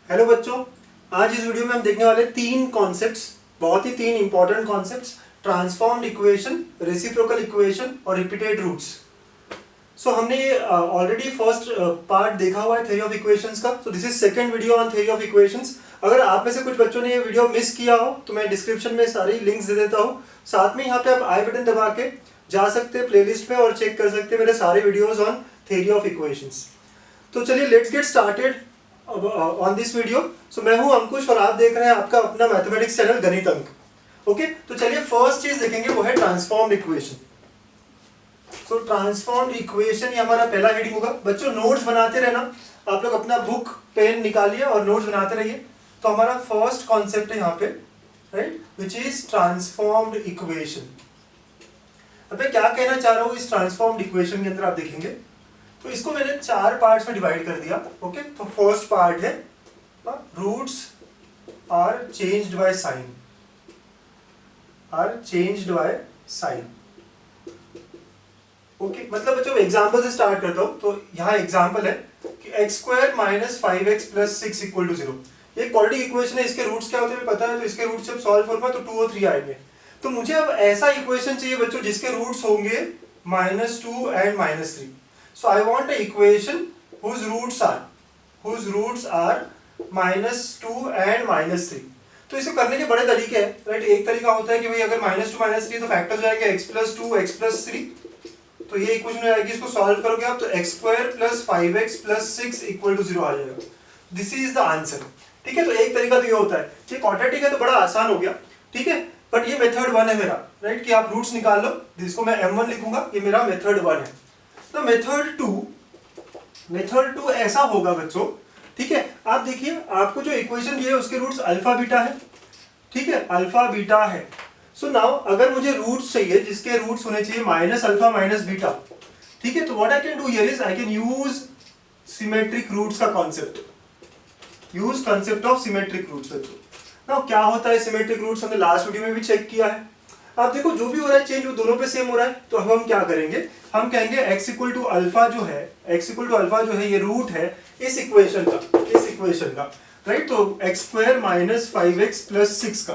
Hello बच्चों, आज इस वीडियो में हम देखने वाले तीन कॉन्सेप्ट्स, बहुत ही तीन important concepts, transformed equation, reciprocal equation और रिपीटेड रूट्स। सो हमने ये ऑलरेडी फर्स्ट पार्ट देखा हुआ है थ्योरी ऑफ इक्वेशंस का। सो this is second video on theory of equations. अगर आप में से कुछ बच्चों ने ये वीडियो मिस किया हो तो मैं डिस्क्रिप्शन में सारी लिंक्स दे देता हूँ। साथ में यहाँ पे आप आई बटन दबा के जा सकते हैं प्लेलिस्ट में और चेक कर सकते हैं मेरे सारे videos on theory of equations. तो चलिए let's get started on this video. So मैं हूं अंकुश और आप देख रहे हैं आपका अपना मैथमेटिक्स चैनल गणित अंक। ओके, तो चलिए फर्स्ट चीज देखेंगे वो है ट्रांसफॉर्म्ड इक्वेशन। सो ट्रांसफॉर्म्ड इक्वेशन ये हमारा पहला हेडिंग होगा। बच्चों नोट्स बनाते रहना, आप लोग अपना बुक पेन निकालिए और नोट्स बनाते रहिए। तो हमारा फर्स्ट कॉन्सेप्ट है यहाँ पे, right, which is transformed equation. अब मैं क्या कहना चाह रहा हूँ इस ट्रांसफॉर्म्ड इक्वेशन के अंदर, आप देखेंगे तो इसको मैंने चार पार्ट्स में डिवाइड कर दिया। ओके, तो फर्स्ट पार्ट है roots are changed by sign, okay, मतलब बच्चों एग्जांपल से स्टार्ट करता हूं। तो यहाँ एग्जांपल है कि x square minus 5x plus 6 equal to 0। ये क्वाड्रेटिक इक्वेशन है, इसके रूट्स क्या होते हैं पता है, तो इसके रूट्स जब सॉल्व करूंगा तो 2 और 3 आएंगे। तो मुझे अब ऐसा इक्वेशन चाहिए बच्चों जिसके रूट्स होंगे -2 and -3। So I want an equation whose roots are -2 and -3। तो इसको करने के बड़े तरीके हैं, राइट। एक तरीका होता है कि भाई अगर -2 -3 तो फैक्टर्स हो जाएंगे x प्लस 2 x प्लस 3। तो ये इक्वेशन हो जाएगी, इसको सॉल्व करोगे आप तो x square plus 5x plus 6 equal to 0 आ जाएगा। दिस इज द आंसर, ठीक है। तो एक तरीका तो ये होता है, ये क्वाड्रेटिक है तो बड़ा आसान हो गया, ठीक है। बट ये मेथड 1 है मेरा, राइट, कि आप रूट्स निकाल लो, जिसको मैं m1 लिखूंगा, ये मेरा मेथड 1 है। तो मेथड टू ऐसा होगा बच्चों, ठीक है। आप देखिए आपको जो इक्वेशन दिए है उसके रूट्स अल्फा बीटा है, ठीक है, अल्फा बीटा है। सो नाउ अगर मुझे रूट्स चाहिए जिसके रूट्स होने चाहिए माइनस अल्फा माइनस बीटा, ठीक है, तो what I can do here is I can use symmetric roots का concept, use concept of symmetric roots. बच्चों नाउ क्या होता है सिमेट्रिक रूट्स, हमने लास्ट वीडियो में भी चेक किया है। आप देखो जो भी हो रहा है चेंज वो दोनों पे सेम हो रहा है। तो अब हम क्या करेंगे, हम कहेंगे x इक्वल टू अल्फा जो है, ये रूट है इस इक्वेशन का, राइट। तो x square minus 5x plus 6 का,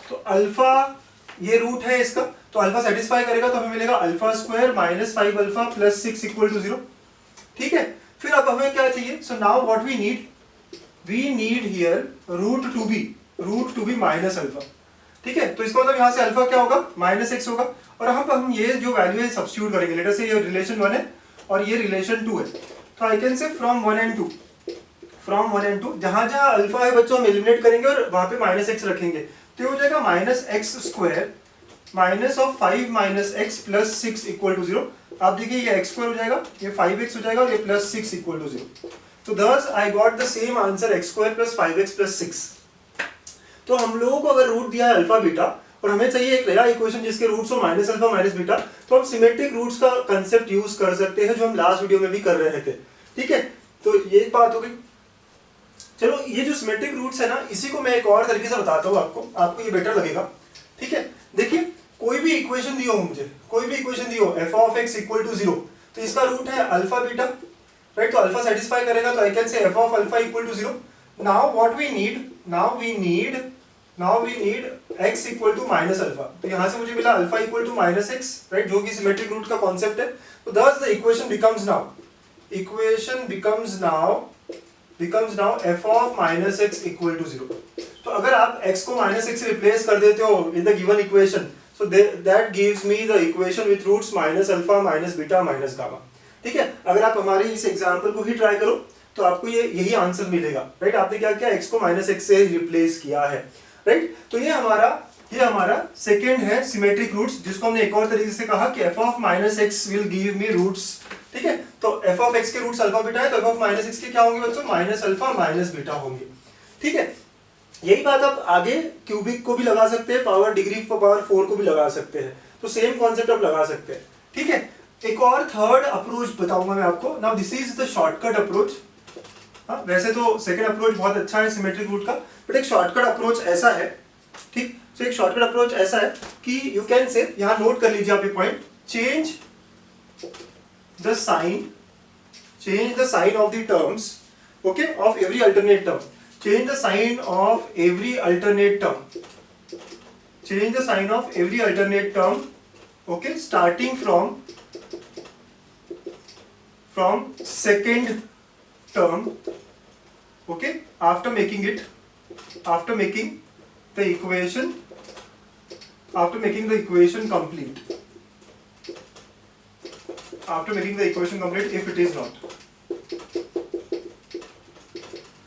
तो अल्फा ये रूट है इसका, तो अल्फा सेटिस्फाई करेगा तो हमें मिलेगा alpha square minus 5 alpha plus 6 equal to 0, ठीक है। फिर अब हमें क्या चाहिए, so now what we need here root to be minus alpha, ठीक है। तो इसका मतलब यहाँ से अल्फा क्या होगा, -x होगा। और हम ये जो वैल्यू है सब्स्टिट्यूट करेंगे। लेटर से ये रिलेशन 1 है और ये रिलेशन 2 है, तो I can say from 1 and 2 जहां जहां अल्फा है बच्चों हम एलिमिनेट करेंगे और वहां पे -x रखेंगे। तो ये हो जाएगा -x square minus of 5 minus x plus 6 equal to 0। आप देखिए ये x स्क्वायर हो जाएगा, ये 5x हो जाएगा और ये प्लस 6 इक्वल टू 0। तो thus I got the same answer x square plus 5x plus 6। तो हम लोगों को अगर रूट दिया है अल्फा बीटा और हमें चाहिए एक नया इक्वेशन जिसके रूट्स हो माइनस अल्फा माइनस बीटा, तो हम सिमेट्रिक रूट्स का कंसेप्ट यूज कर सकते हैं जो हम लास्ट वीडियो में भी कर रहे थे, ठीक है। तो ये बात हो गई। चलो ये जो सिमेट्रिक रूट्स है ना, इसी को मैं एक और तरीके से बताता हूँ आपको ये बेटर लगेगा, ठीक है। देखिए कोई भी इक्वेशन दियो हो मुझे, f of x equal to 0, तो इसका रूट है अल्फा बीटा, राइट। तो अल्फा सेटिस्फाई करेगा तो I can say f of alpha equal to 0। Now what we need x equal to minus alpha. तो यहां से मुझे मिला alpha equal to minus X, right, जो कि सिमेट्रिक रूट का कॉन्सेप्ट है। तो thus the equation becomes now f of minus x equal to 0। तो अगर आप x को माइनस एक्स से रिप्लेस कर देते हो in the given equation, so that gives me the equation with roots minus alpha minus beta minus gamma, ठीक है। अगर आप हमारे इस एग्जांपल को ही ट्राई करो तो आपको यही आंसर मिलेगा, राइट। आपने क्या किया, x को माइनस एक्स से रिप्लेस किया है, राइट। तो ये हमारा सेकंड है सिमेट्रिक रूट्स, जिसको हमने एक और तरीके से कहा कि f of minus X will give me roots, ठीक है। तो f ऑफ x के रूट्स अल्फा बीटा है, तो f ऑफ माइनस एक्स के क्या होंगे बच्चों, माइनस अल्फा माइनस बीटा होंगे, ठीक है। यही बात आप आगे क्यूबिक को भी लगा सकते हैं, पावर डिग्री पावर 4 को भी लगा सकते हैं, तो सेम कॉन्सेप्ट आप लगा सकते हैं, ठीक है। एक और थर्ड अप्रोच बताऊंगा मैं आपको। Now this is the shortcut approach. वैसे तो सेकंड अप्रोच बहुत अच्छा है सिमेट्रिक रूट का, बट एक शॉर्टकट अप्रोच ऐसा है, ठीक। तो एक शॉर्टकट अप्रोच ऐसा है कि यू कैन से, यहां नोट कर लीजिए आप ये point, change the sign of the terms, okay, of every alternate term. change the sign of every alternate term, change the sign of every alternate term, okay, starting from second term, okay, after making the equation complete, if it is not.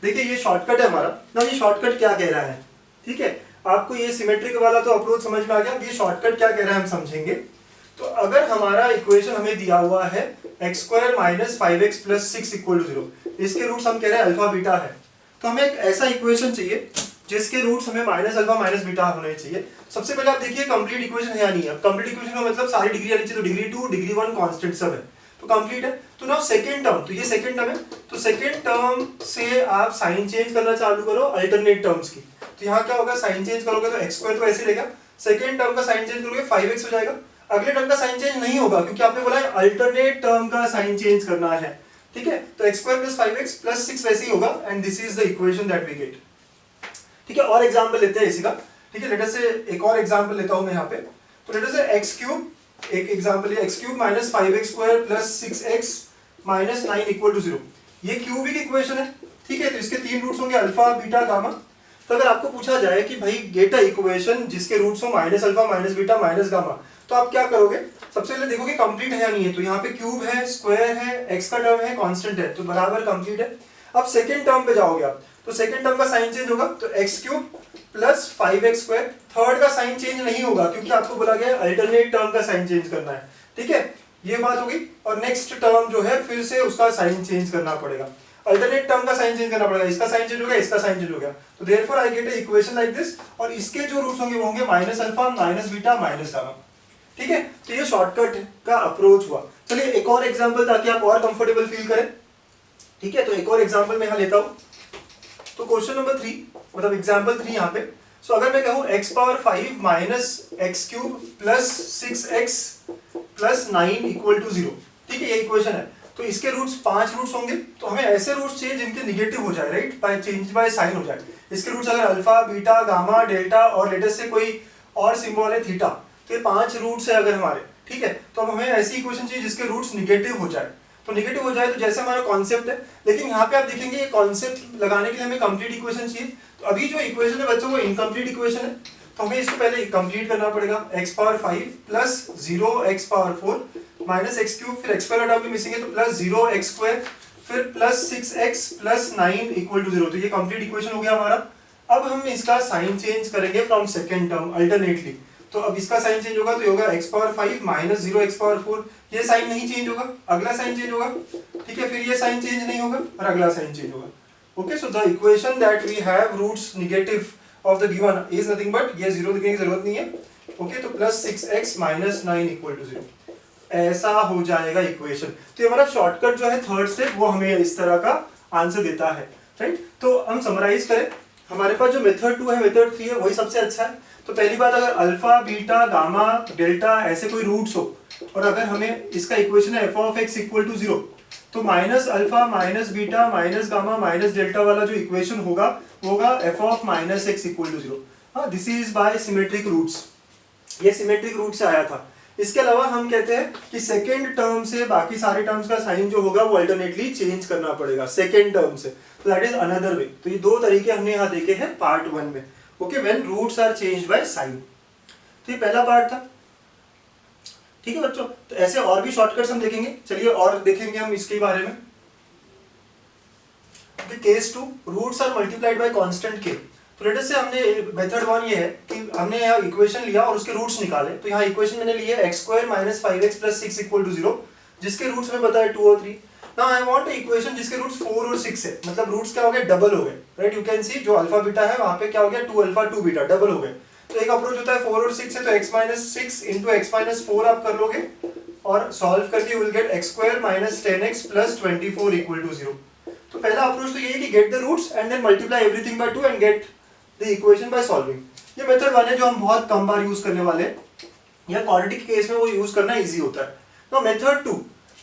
देखिए ये shortcut है हमारा ना, ये shortcut क्या कह रहा है, ठीक है, आपको ये सिमेट्रिक वाला तो अप्रोच समझ में आ गया, ये शॉर्टकट क्या कह रहा है हम समझेंगे। तो अगर हमारा इक्वेशन हमें दिया हुआ है x² - 5x + 6 = 0, इसके रूट्स हम कह रहे हैं अल्फा बीटा है, तो हमें एक ऐसा इक्वेशन चाहिए जिसके रूट्स हमें -α - बीटा होने चाहिए। सबसे पहले आप देखिए कंप्लीट इक्वेशन है या नहीं है। कंप्लीट इक्वेशन का मतलब सारी डिग्री आनी चाहिए, तो डिग्री 2 डिग्री 1 कांस्टेंट सब है, तो कंप्लीट है। तो नाउ सेकंड टर्म, तो ये सेकंड टर्म है, तो सेकंड टर्म से आप साइन चेंज करना चालू करो अल्टरनेट टर्म्स की। तो यहाँ क्या होगा, साइन चेंज करोगे तो x² तो ऐसे रहेगा, सेकंड टर्म का साइन चेंज करोगे 5x हो जाएगा। अगले टर्म का साइन चेंज नहीं होगा क्योंकि आपने बोला है अल्टरनेट टर्म का साइन चेंज करना है, ठीक है। तो x² + 5x + 6 वैसे ही होगा, and this is the equation that we get, ठीक है। और एग्जांपल लेते हैं इसी का, ठीक है। लेट अस से एक और एग्जांपल लेता हूं मैं यहाँ पे, तो लेट अस से x3, एक एग्जांपल है x3 - 5x² + 6x - 9 = 0। ये क्यूबिक इक्वेशन है, ठीक है। तो इसके तीन रूट्स होंगे अल्फा बीटा गामा। तो अगर आपको पूछा जाए कि भाई गेट अ इक्वेशन जिसके रूट्स हो -α - बीटा - गामा, तो आप क्या करोगे, सबसे पहले देखोगे कंप्लीट है या नहीं है। तो यहाँ पे क्यूब है, स्क्वायर है, x का टर्म है, कांस्टेंट है, तो बराबर कंप्लीट है। अब सेकंड टर्म पे जाओगे आप, तो सेकंड टर्म का साइन चेंज होगा, तो x³ + 5x²। थर्ड का साइन चेंज नहीं होगा क्योंकि आपको बोला गया अल्टरनेट टर्म का साइन चेंज करना है, ठीक है। ये बात होगी। और नेक्स्ट टर्म जो है फिर से उसका साइन चेंज करना पड़ेगा, अल्टरनेट टर्म का साइन चेंज करना पड़ेगा, इसका साइन चेंज हो गया, इसका साइन चेंज हो गया, तो therefore I get a equation like this. और इसके जो रूट्स होंगे वो होंगे -α - बीटा - गामा, ठीक है। तो ये शॉर्टकट का अप्रोच हुआ। चलिए एक और एग्जांपल ताकि आप और कंफर्टेबल फील करें, ठीक है। तो एक और एग्जांपल मैं यहाँ लेता हूँ, तो क्वेश्चन नंबर 3, मतलब एग्जांपल 3 यहाँ पे। सो अगर मैं कहूँ x⁵ - x³ + 6x + 9 = 0, ठीक है, ये इक्वेशन है। तो इसके रूट्स 5 रूट्स होंगे, तो हमें ऐसे रूट्स चाहिए जिनके निगेटिव हो जाए, right, by change by sine हो जाए। इसके रूट्स अगर अल्फा बीटा गामा डेल्टा और लेटेस्ट से कोई और सिंबल है थीटा, तो ये 5 रूट्स है अगर हमारे, ठीक है। तो अब हमें ऐसी इक्वेशन चाहिए जिसके रूट्स निगेटिव हो जाए। तो निगेटिव हो जाए तो जैसे हमारा कॉन्सेप्ट है, लेकिन यहाँ पे आप देखेंगे ये कॉन्सेप्ट लगाने के लिए हमें कंप्लीट इक्वेशन चाहिए। तो अभी जो इक्वेशन है बच्चों वो इनकम्प्लीट इक्वेशन है, तो हमें इसको पहले कंप्लीट करना पड़ेगा। x⁵ + 0x⁴ - x³, फिर x² का टर्म भी मिसिंग है तो +0x², फिर +6x + 9 = 0। तो ये कंप्लीट इक्वेशन हो गया हमारा। अब हम इसका साइन चेंज करेंगे फ्रॉम सेकेंड टर्म अल्टरनेटली। तो अब इसका साइन चेंज होगा, तो ये होगा x⁵ - 0x⁴, ये साइन नहीं चेंज होगा, अगला साइन चेंज होगा, ठीक है। फिर ये साइन चेंज नहीं होगा और अगला साइन चेंज होगा, okay. So the equation that we have roots negative of the given is nothing but, ये 0 लिखने की जरूरत नहीं है, ओके। तो +6x - 9 = 0, ऐसा हो जाएगा इक्वेशन। तो ये हमारा शॉर्टकट जो है थर्ड स्टेप, वो हमें इस तरह का आंसर देता है, राइट। तो हम समराइज करें, हमारे पास जो मेथड 2 है मेथड 3 है वही सबसे अच्छा है। तो पहली बात, अगर अल्फा बीटा गामा डेल्टा ऐसे कोई रूट्स हो और अगर हमें इसका इक्वेशन है f(x) = 0, तो -α - बीटा - गामा - डेल्टा वाला जो इक्वेशन होगा वो होगा f(-x) = 0। हाँ, this is by symmetric roots, ये सिमेट्रिक रूट से आया था। इसके अलावा हम कहते हैं कि सेकेंड टर्म से बाकी सारे टर्म्स का साइन जो होगा वो अल्टरनेटली चेंज करना पड़ेगा सेकेंड टर्म से, तो दैट इज अनदर वे। तो ये दो तरीके हमने यहाँ देखे हैं पार्ट 1 में, okay, when roots are changed by sign. तो ये पहला पार्ट था, ठीक है बच्चों। तो ऐसे और भी शॉर्टकट्स हम देखेंगे, चलिए और देखेंगे हम इसके बारे में। Case 2, roots are multiplied by constant k। तो लेट अस से हमने मेथड 1 ये है कि हमने यहाँ इक्वेशन लिया और उसके रूट्स निकाले। तो यहाँ इक्वेशन मैंने ली है x² - 5x + 6 = 0, जिसके रूट्स में बताया 2 और 3। Now I want a equation जिसके रूट्स 4 और 6 है, मतलब रूट्स क्या हो गए, डबल हो गए, राइट। यू कैन सी जो अल्फा बीटा है वहां पे क्या हो गया, 2α 2 बीटा डबल हो गए। तो एक अप्रोच होता है 4 और 6 है, तो x - 6 × x - 4 आप कर लोगे और सॉल्व करके you will gate x² - 10x + 24 = 0। तो पहला अप्रोच तो ये है कि get the roots and then multiply everything by 2 and get the equation by solving. ये मेथड 1 है जो हम बहुत कम बार यूज करने वाले हैं, या क्वाड्रेटिक केस में वो यूज करना इजी होता है। तो मेथड 2,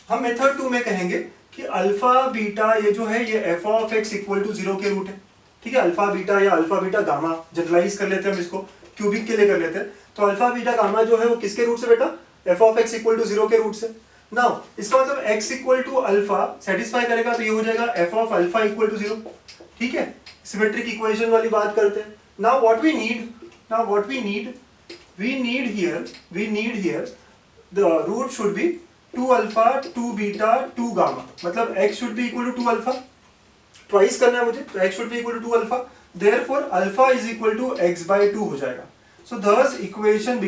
हम मेथड 2 में कहेंगे कि अल्फा बीटा ये जो है ये f(x) = 0 के रूट है, ठीक है, अल्फा बीटा या अल्फा बीटा गामा जनरलाइज कर लेते हैं हम इसको, क्यूबिक के लिए कर लेते हैं। तो अल्फा बीटा गामा जो है वो किसके रूट से बेटा, F of x equal to 0 के रूट से। नाउ इसका मतलब x equal to alpha satisfy करेगा तो ये हो जाएगा F of alpha equal to 0। ठीक है, सिमेट्रिक इक्वेशन वाली बात करते हैं। Now what we need, we need here the root should be 2 alpha 2 beta 2 gamma, मतलब x should be equal to 2 alpha, twice करना है मुझे, तो x should be equal to 2 alpha, therefore alpha is equal to x by 2 हो जाएगा। so thus equation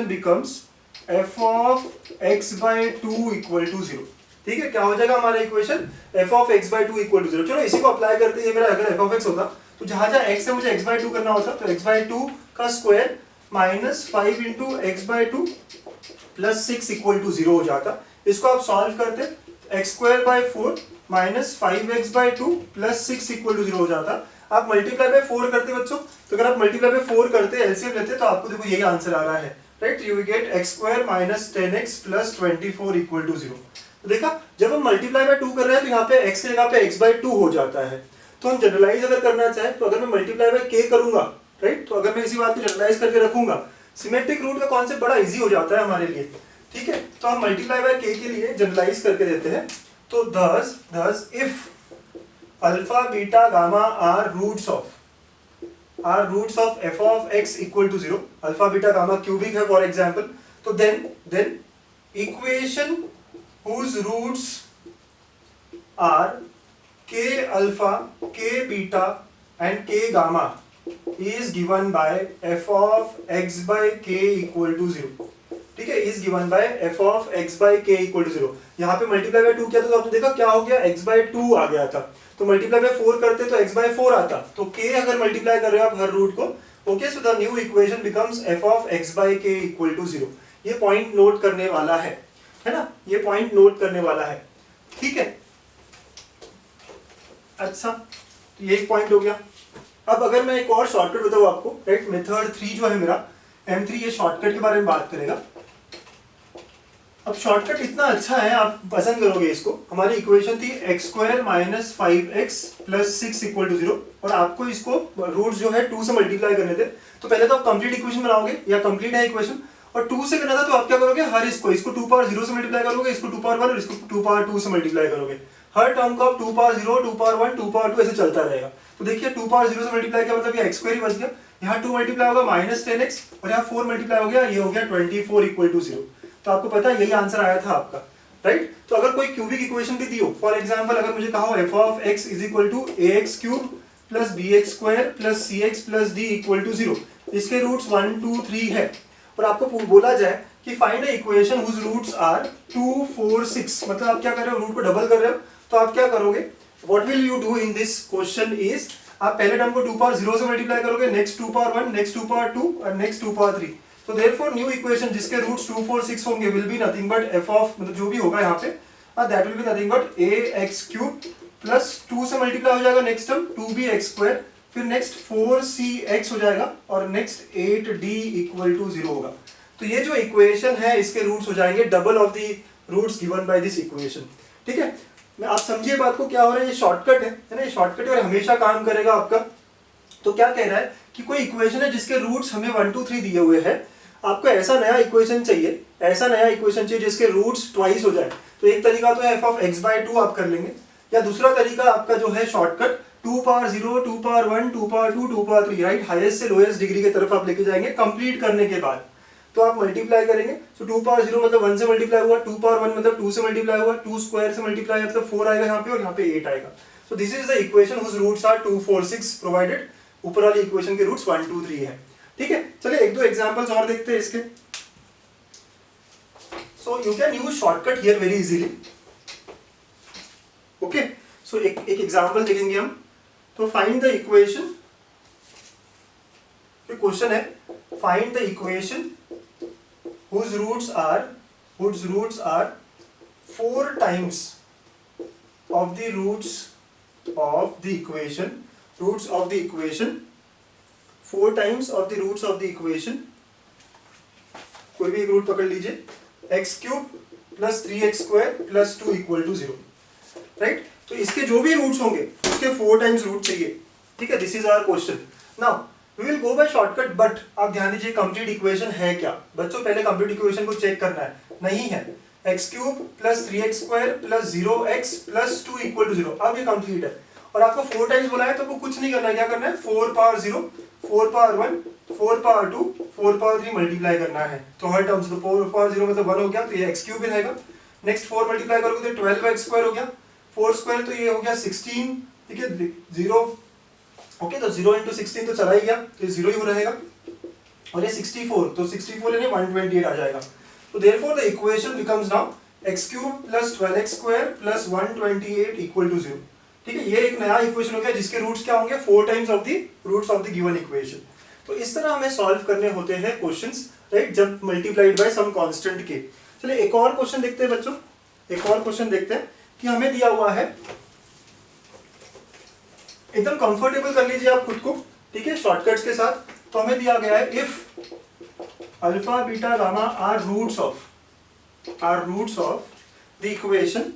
becomes f of x by 2 equal to 0। ठीक है, क्या हो जाएगा हमारा equation, f of x by 2 equal to 0। चलो इसी को अप्लाई करते हैं, ये मेरा अगर f of x होता तो जहां जहां x है मुझे x by 2 करना होता, तो x by 2 का square minus 5 into X by 2 plus 6 equal to 0 हो जाता। इसको आप सॉल्व करते, X square by 4 minus 5x by 2 plus 6 equal to 0 हो जाता। आप मल्टीप्लाई बाय 4 करते बच्चों, तो अगर आप मल्टीप्लाई बाय 4 करते एलसीएम लेते तो आपको देखो यही आंसर आ रहा है, right. You get X square minus 10x plus 24 equal to 0। तो देखा, जब हम मल्टीप्लाई बाय 2 कर रहे हैं तो यहाँ पे x की जगह पे x बाई 2 हो जाता है। तो हम जनरलाइज अगर करना चाहें तो अगर मैं मल्टीप्लाई बाय k करूंगा, राइट, तो अगर मैं इसी बात को जनरलाइज करके रखूंगा, सिमेट्रिक रूट का कॉन्सेप्ट बड़ा इजी हो जाता है हमारे लिए। ठीक है, तो हम मल्टीप्लाई बाय k के लिए जनरलाइज करके देते हैं। तो thus if alpha beta gamma are roots of f of x equal to 0, alpha beta gamma cubic है फॉर एग्जांपल, तो then equation whose roots are k alpha, k beta and k gamma is given by f of x by k equal to 0। ठीक है, is given by f of x by k equal to 0। यहाँ पे multiply by 2 किया था तो आपने देखा क्या हो गया, x by 2 आ गया था। तो मल्टीप्लाई बाय 4 करते तो x by 4 आता, तो k अगर मल्टीप्लाई कर रहे हो आप हर रूट को, okay, so the new equation becomes f of x by k equal to 0। ये पॉइंट नोट करने वाला है ना, ये पॉइंट नोट करने वाला है। ठीक है, अच्छा, तो ये एक पॉइंट हो गया। अब अगर मैं एक और शॉर्टकट बताऊं आपको, राइट, मेथड 3 जो है मेरा M3, ये शॉर्टकट के बारे में बात करेगा। अब शॉर्टकट इतना अच्छा है, आप पसंद करोगे इसको। हमारी इक्वेशन थी x square minus 5x plus 6 equal to 0, और आपको इसको रूट्स जो है 2 से मल्टीप्लाई करने थे। तो पहले तो आप कंप्लीट इक्वेशन बनाओगे, या कंप्लीट है इक्वेशन, और 2 से करना था तो आप क्या करोगे, हर इसको 2 पावर 0 से मल्टीप्लाई करोगे, इसको 2 पावर 1 और इसको 2 पावर 2 से मल्टीप्लाई करोगे। हर टर्म को आप 2 पावर 0, 2 पावर 1, 2 पावर 2 ऐसे चलता रहेगा। तो देखिए 2 पावर 0 से मल्टीप्लाई किया मतलब ये x स्क्वायर ही बच गया, यहाँ 2 मल्टीप्लाई होगा माइनस 10x, और यहाँ 4 मल्टीप्लाई हो गया, ये हो गया 24 इक्वल टू 0। तो आपको पता है यही आंसर आया था आपका, राइट। तो अगर कोई क्यूबिक इक्वेशन भी दी हो, फॉर एग्जांपल अगर मुझे कहा हो f of x is equal to ax cube plus bx square plus cx plus d equal to 0, इसके रूट्स 1 2 3 है, और आपको बोला जाए कि find a equation whose roots are 2 4 6, मतलब आप क्या कर रहे हो, रूट को डबल कर रहे हो, तो आप क्या करोगे, what will you do in this question is, आप पहले टर्म को 2 पावर 0 से मल्टीप्लाई करोगे, नेक्स्ट 2 पावर 1, नेक्स्ट 2 पावर 2 और नेक्स्ट 2 पावर 3। तो देयरफॉर न्यू इक्वेशन जिसके रूट्स 2 4 6 होंगे will be nothing but f of, मतलब जो भी होगा यहाँ पे, that will be nothing but ax cube plus 2 से मल्टीप्लाई हो जाएगा नेक्स्ट टर्म 2bx स्क्वायर, फिर नेक्स्ट 4cx हो जाएगा, और नेक्स्ट 8d इक्वल टू 0 होगा। तो ये जो इक्वेशन है इसके रूट्स हो जाएंगे double of the roots given by this equation. ठीक है, मैं आप समझिए बात को, क्या हो रहा है, ये शॉर्टकट है ना, ये शॉर्टकट और हमेशा काम करेगा आपका। तो क्या कह रहा है कि कोई इक्वेशन है जिसके रूट्स हमें 1 2 3 दिए हुए हैं, आपको ऐसा नया इक्वेशन चाहिए, ऐसा नया इक्वेशन चाहिए जिसके रूट्स ट्वाइस हो जाए। तो एक तरीका तो है f ऑफ x बाई 2 आप कर लेंगे, या दूसरा तरीका आपका जो है shortcut 2 power 0, 2 power 1, 2 power 2, 2 power 3, right, highest से लोएस्ट डिग्री की तरफ आप लेके जाएंगे कंप्लीट करने के बाद। तो आप मल्टीप्लाई करेंगे, तो 2 पावर 0 मतलब 1 से मल्टीप्लाई हुआ, 2 पावर 1 मतलब 2 से मल्टीप्लाई हुआ, 2 स्क्वायर से मल्टीप्लाई मतलब 4 आएगा यहाँ पे, और यहाँ पे 8 आएगा। So this is the equation whose roots are 2 4 6 provided. ऊपर वाली इक्वेशन के रूट्स 1 2 3 है। ठीक है, चलिए एक दो एग्जांपल्स और देखते हैं इसके। So you can use shortcut here very easily. Okay, so एक एग्जांपल देखेंगे हम। तो फाइंड द इक्वेशन, क्वेश्चन है find the equation whose roots are 4 times of the roots of the equation, 4 times of the roots of the equation, कोई भी एक root पकड़ लीजिए, x cube plus 3x square plus 2 equal to 0, right. तो इसके जो भी रूट्स होंगे उसके 4 टाइम्स रूट चाहिए। ठीक है, this is our question. Now we will go by shortcut, but आप ध्यान दीजिए कंप्लीट इक्वेशन है क्या बच्चों, पहले कंप्लीट इक्वेशन को चेक करना है। नहीं है, X cube plus 3x square plus 0x plus 2 equal to 0, अब ये कंप्लीट है। और आपको 4 टाइम्स बोला है तो आपको कुछ नहीं करना है, क्या करना है 4 power 0, 4 power 1, 4 power 2, 4 power 3 multiply करना है। तो हर टर्म्स तो 4 पावर 0 मतलब 1 हो गया, तो ये एक्स क्यूब रहेगा। नेक्स्ट 4 मल्टीप्लाई करोगे तो 12x स्क्वायर हो गया, 4 स्क्वायर तो ये हो गया 16। ठीक है, 0 ओके, तो 0 × 16 तो चला ही गया, तो 0 ही रहेगा। और ये 64, तो 64 यानी 128 आ जाएगा। तो therefore the equation becomes now x cube plus 12x square plus 128 equal to 0। ठीक है, ये एक नया इक्वेशन हो गया जिसके रूट्स क्या होंगे 4 times of the roots of the given equation. तो इस तरह हमें सॉल्व करने होते हैं क्वेश्चंस, राइट, जब मल्टीप्लाइड बाय सम कांस्टेंट के। चलिए एक और क्वेश्चन देखते हैं बच्चों, एक और क्वेश्चन देखते हैं कि हमें दिया हुआ है, एकदम कंफर्टेबल कर लीजिए आप खुद को, ठीक है, शॉर्टकट्स के साथ। तो हमें दिया गया है if alpha beta gamma are roots of the equation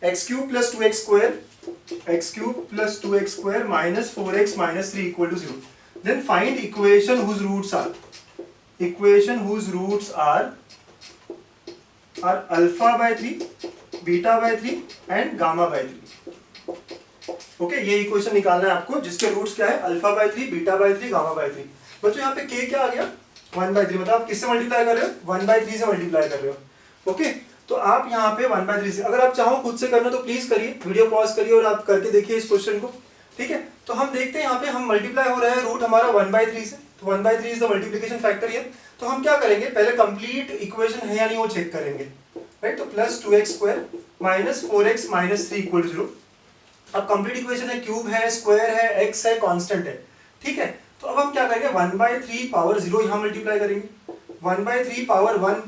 x cube plus 2x square, x cube plus 2x square minus 4x minus 3 equal to 0, then find equation whose roots are alpha by 3, beta by 3 and gamma by 3। Okay, ये equation निकालना है आपको जिसके roots क्या है alpha by 3, beta by 3, gamma by 3। बच्चों यहाँ पे k क्या आ गया 1/3, मतलब आप किससे मल्टीप्लाई कर रहे हो 1/3 से मल्टीप्लाई कर रहे हो। ओके, तो आप यहाँ पे 1/3 से, अगर आप चाहो खुद से करना तो प्लीज करिए, वीडियो पॉज करिए और आप करके देखिए इस क्वेश्चन को। ठीक है, तो हम देखते हैं यहाँ पे हम मल्टीप्लाई हो रहा है रूट हमारा 1/3 से, तो 1/3 is the multiplication factor here. तो हम क्या करेंगे, पहले कंप्लीट इक्वेशन है या नहीं वो चेक करेंगे, राइट। तो plus 2x square minus 4x minus 3 equal to 0। अब कंप्लीट इक्वेशन है, क्यूब है, स्क्वायर है, x है, कांस्टेंट है। ठीक है, तो अब हम क्या करेंगे 1/3 पावर 0 यहाँ मल्टीप्लाई करेंगे, 1/3 पावर 1,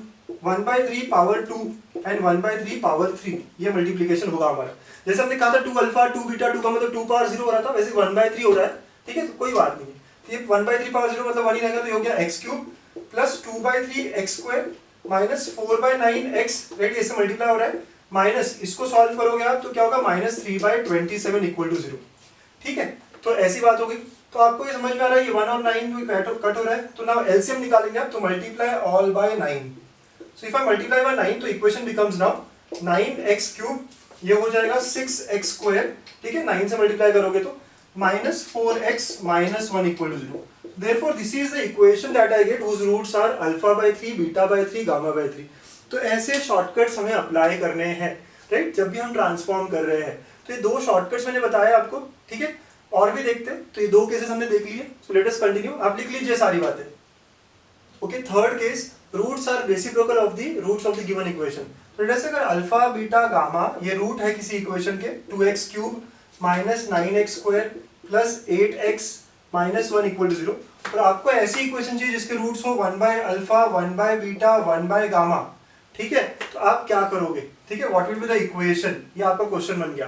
1/3 पावर 2 एंड 1/3 पावर 3, ये मल्टीप्लिकेशन होगा हमारा। जैसे हमने कहा था 2 अल्फा 2 बीटा 2 का मतलब 2 पावर 0 हो रहा था, वैसे 1/3 हो रहा है। ठीक है, तो कोई बात नहीं है, तो ये 1/3 पावर 0 मतलब 1 ही रहेगा, तो ये हो गया x cube plus 2/3 x square minus 4/9 x, right, ऐसे मल्टीप्लाई हो रहा है, माइनस इसको सॉल्व करोगे आप तो क्या होगा माइनस 3/27 इक्वल टू 0। ठीक है, तो ऐसी बात हो गई। तो आपको ये समझ में आ रहा है ये 1 और 9 कट हो रहा है, तो नाउ एलसीएम निकालेंगे आप, तो multiply all by 9। So if I multiply by 9 तो equation becomes now 9x cube, ये हो जाएगा 6x स्क्वायर। ठीक है, 9 से मल्टीप्लाई करोगे तो minus 4x minus 1 equal to 0। Therefore this is the equation that I get whose roots are alpha by 3, beta by 3, gamma by 3। तो ऐसे शॉर्टकट्स हमें अप्लाई करने हैं, राइट, जब भी हम ट्रांसफॉर्म कर रहे हैं। तो ये 2 शॉर्टकट्स मैंने बताया आपको, ठीक है, और भी देखते हैं। तो ये 2 केसेस हमने देख लिए, सो लेट अस कंटिन्यू, आप लिख लीजिए सारी बातें। Okay, third case, roots are reciprocal of the roots of the given equation. तो जैसे अगर अल्फा बीटा गामा ये रूट है किसी इक्वेशन के, 2x cube minus 9x square plus 8x minus 1 equal to 0, और आपको ऐसी इक्वेशन चाहिए जिसके रूट्स हो 1/अल्फा 1/बीटा 1/गामा। ठीक है, तो आप क्या करोगे, ठीक है, what will be the equation, ये आपका क्वेश्चन बन गया।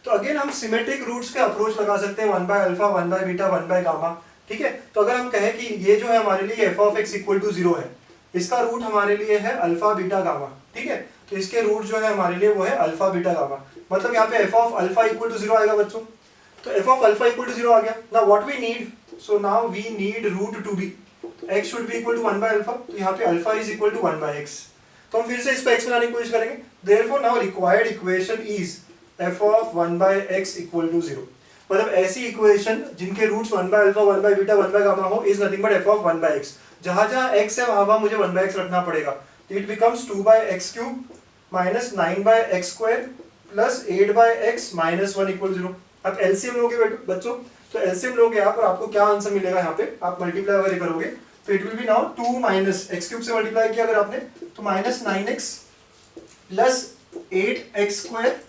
तो अगेन हम सिमेट्रिक रूट्स के अप्रोच लगा सकते हैं, 1/अल्फा 1/बीटा 1/गामा। ठीक है, तो अगर हम कहें कि ये जो है हमारे लिए f of x equal to 0 है, इसका रूट हमारे लिए है अल्फा बीटा गामा। ठीक है, तो इसके रूट जो है हमारे लिए वो है अल्फा बीटा गामा, मतलब यहाँ पे f of alpha equal to 0 आएगा बच्चों। तो f of alpha equal to 0 आ गया। Now what we need, so now we need root to be, x should be equal to 1/अल्फा, तो यहाँ पे alpha is equal to 1/x। तो हम फिर से इस पे x बनाने की कोशिश करेंगे। Therefore now required equation is f of 1/x equal to 0। मतलब ऐसी इक्वेशन जिनके रूट्स 1/अल्फा 1/बीटा 1/गामा हो is nothing but f of 1/x। जहां जहां x है वहां मुझे 1/x रखना पड़ेगा, तो it becomes 2/x cube minus 9/x square plus 8/x minus 1 equal 0। अब एलसीएम लोगे बच्चों, तो एलसीएम लोगे आप और आपको क्या आंसर मिलेगा, यहाँ पे आप मल्टीप्लाई वगैरह करोगे तो it will be now 2 minus x cube से मल्टीप्लाई किया अगर आपने तो minus 9x plus 8x square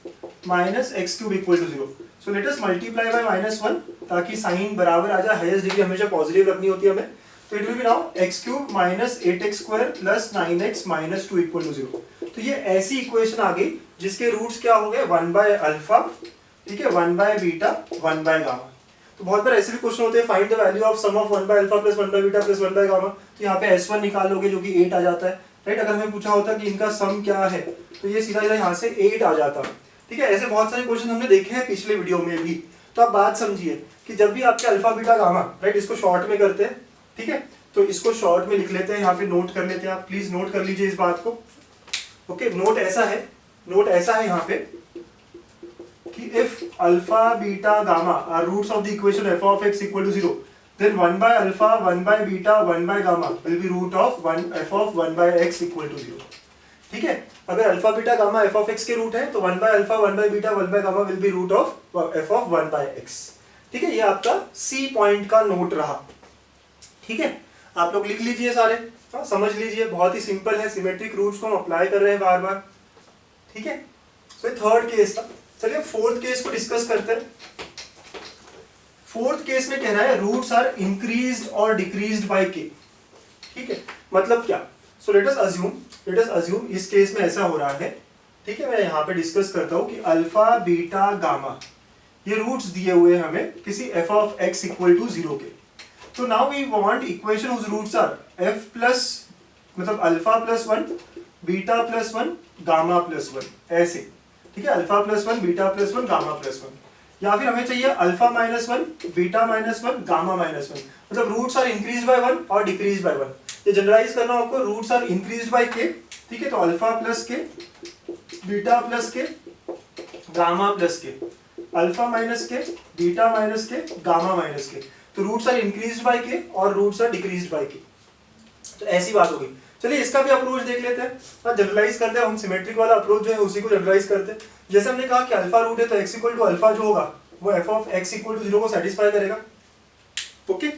minus x cube equal to 0। So let us multiply by -1 ताकि साइन बराबर आ जाए, हाईएस्ट डिग्री हमेशा पॉजिटिव रखनी होती है हमें। तो it will be now x cube minus 8x square plus 9x minus 2 equal to 0। तो ये ऐसी इक्वेशन आ गई जिसके रूट्स क्या हो गए 1/अल्फा, ठीक है, 1/बीटा 1/गामा। तो बहुत बार ऐसे भी क्वेश्चन होते हैं, find the value of sum of 1/अल्फा प्लस 1/बीटा प्लस 1/गामा। तो यहाँ पे S1 निकाल लोगे जो कि 8 आ जाता है, राइट। अगर हमें पूछा होता कि इनका सम क्या है तो ये सीधा सीधा यहाँ से 8 आ जाता। ठीक है, ऐसे बहुत सारे क्वेश्चन हमने देखे हैं पिछले वीडियो में भी। तो आप बात समझिए कि जब भी आपके अल्फा बीटा गामा, राइट, इसको शॉर्ट में करते हैं, ठीक है, तो इसको शॉर्ट में लिख लेते हैं, यहाँ पे नोट कर लेते हैं, आप प्लीज नोट कर लीजिए इस बात को। ओके, नोट ऐसा है यहाँ पे कि if alpha beta gamma are roots of the equation f of x equal to 0, then 1 by alpha 1 by beta 1 by gamma will be root of 1 f of 1 by x equal to 0। ठीक है, अगर alpha beta gamma f of x के root है तो 1 by alpha 1 by beta 1 by gamma will be root of f of 1 by x। ठीक है, ये आपका C पॉइंट का नोट रहा। ठीक है, आप लोग लिख लीजिए सारे, समझ लीजिए, बहुत ही सिंपल है, सिमेट्रिक रूट्स को हम अप्लाई कर रहे हैं बार बार। ठीक है, तो थर्ड केस था। चलिए फोर्थ केस को डिस्कस करते हैं। फोर्थ केस में कह रहा है रूट्स आर इंक्रीज्ड और डिक्रीज्ड बाय के। ठीक है, मतलब क्या? सो लेट अस अज्यूम इस केस में ऐसा हो रहा है। ठीक है, मैं यहाँ पे डिस्कस करता हूँ कि अल्फा बीटा गामा ये रूट्स दिए हुए हैं हमें किसी f of x equal to 0 के। तो now we want equation whose roots are f plus मतलब alpha plus 1 beta plus 1 gamma plus 1, ऐसे। ठीक है, alpha plus 1 beta plus 1 gamma plus 1, या फिर हमें चाहिए alpha minus 1 beta minus 1 gamma minus 1, मतलब रूट्स आर इंक्रीज बाय 1 और डिक्रीज बाय 1। ये जनरलाइज करना आपको, रूट्स आर इंक्रीज बाय के। ठीक है, तो alpha plus k beta plus के गामा प्लस के, अल्फा माइनस के बीटा माइनस के गामा माइनस के, तो रूट्स आर इंक्रीज बाय के और रूट्स आर डिक्रीज बाय के। तो ऐसी बात हो गई। चलिए इसका भी अप्रोच देख लेते हैं, जनरलाइज करते हैं हम, सिमेट्रिक वाला अप्रोच जो है उसी को जनरलाइज करते हैं। जैसे हमने कहा कि अल्फा रूट है तो x इक्वल टू अल्फा जो होगा वो f of x equal to 0 को सेटिस्फाई करेगा। ओके,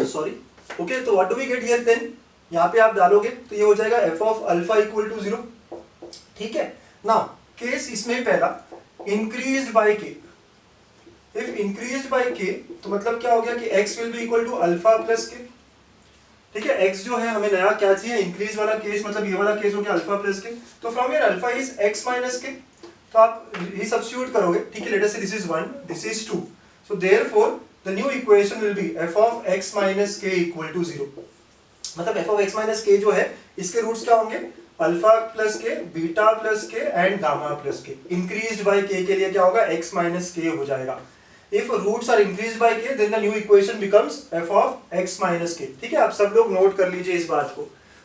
सॉरी, ओके, तो what do we get here then? यहाँ पे आप डालोगे तो ये हो जाएगा f of alpha equal to 0। ठीक है, नाउ केस इसमें पहला increased by k। If increased by k तो मतलब क्या हो गया कि x will be equal to alpha plus k। ठीक है, x जो है हमें नया क्या चाहिए, इंक्रीज वाला केस, मतलब ये वाला केस हो गया अल्फा प्लस के। तो from here alpha is x minus के, तो आप ये सब्स्टिट्यूट करोगे। ठीक है, let us say this is 1, this is 2, so therefore the new equation will be f of x minus k equal to 0। मतलब f of x minus k जो है इसके रूट्स क्या होंगे, alpha plus k, beta plus k and gamma plus k. Increased by k के लिए क्या होगा, x माइनस k हो जाएगा। If roots are increased by k, then the new equation becomes f of x minus k। ठीक है, आप सब लोग नोट कर लीजिए इस बात को।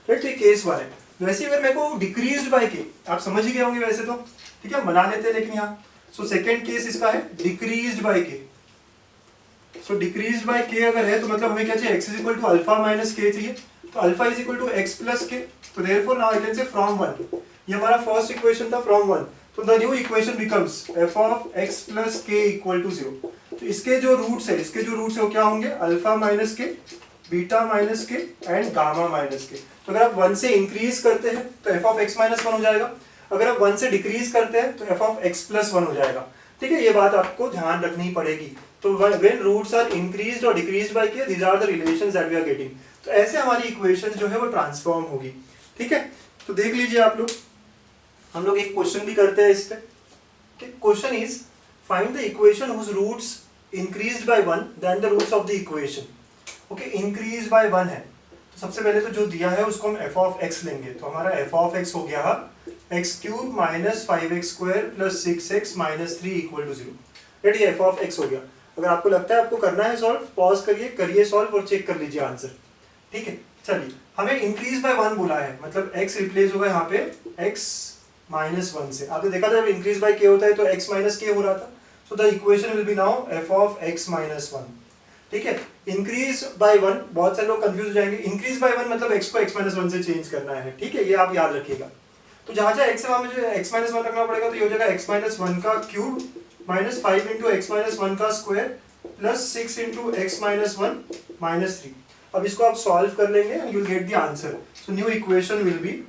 राइट, तो ये केस 1 है। वैसे अगर मेरे को डिक्रीज्ड बाय k, आप समझ ही गए होंगे वैसे तो। ठीक है, बना लेते हैं लेकिन यहाँ। सो सेकंड केस इसका है decreased by k। So decreased by k अगर है तो मतलब हमें क्या चाहिए, x is equal to alpha minus k चाहिए। तो alpha is equal to x plus k। तो therefore now I can say from 1, ये हमारा फर्स्ट इक्वेशन था फ्रॉम 1, तो the new equation becomes f of x plus k equal to 0। तो इसके जो रूट्स है वो क्या होंगे, अल्फा माइनस के, बीटा माइनस के एंड गामा माइनस के। तो अगर आप 1 से इंक्रीज करते हैं तो f ऑफ x माइनस 1 हो जाएगा, अगर आप 1 से डिक्रीज करते हैं तो f ऑफ x प्लस 1 हो जाएगा। ठीक है, ये बात आपको ध्यान रखनी पड़ेगी। तो व्हेन रूट्स आर इंक्रीज्ड और decreased by k, these are the relations that we are getting. तो ऐसे हमारी इक्वेशन जो है वो ट्रांसफॉर्म होगी। ठीक है, तो देख लीजिए आप लोग, हम लोग एक क्वेश्चन भी करते हैं इस पे। Question is find the equation whose roots increased by 1 than the roots of the equation। Okay, increased by 1 है तो सबसे पहले तो जो दिया है उसको हम f of x लेंगे। तो हमारा f of x हो गया x cube minus 5x square plus 6x minus 3 equal to 0। Ready, f of x हो गया। अगर आपको लगता है आपको करना है सॉल्व, पॉज करिए सॉल्व और चेक कर लीजिए आंसर। ठीक है, चलिए हमें इंक्रीज बाय 1 बोला है, मतलब x रिप्लेस होगा यहाँ पे x माइनस 1 से। आपने देखा था जब इंक्रीज बाय k होता है तो x माइनस k हो रहा था। So the equation will be now f of x minus 1। ठीक है, increase by 1, बहुत सारे लोग कंफ्यूज हो जाएंगे। increase by 1 मतलब x को x minus 1 से चेंज करना है। ठीक है, ये आप याद रखिएगा। तो जहाँ जहाँ x है वहाँ मुझे x minus 1 रखना पड़ेगा, तो ये हो जाएगा x minus 1 का cube minus 5 into x minus 1 का square plus 6 into x minus 1 minus 3। अब इसको आप सॉल्व कर लेंगे, you will get the answer. So new equation will be,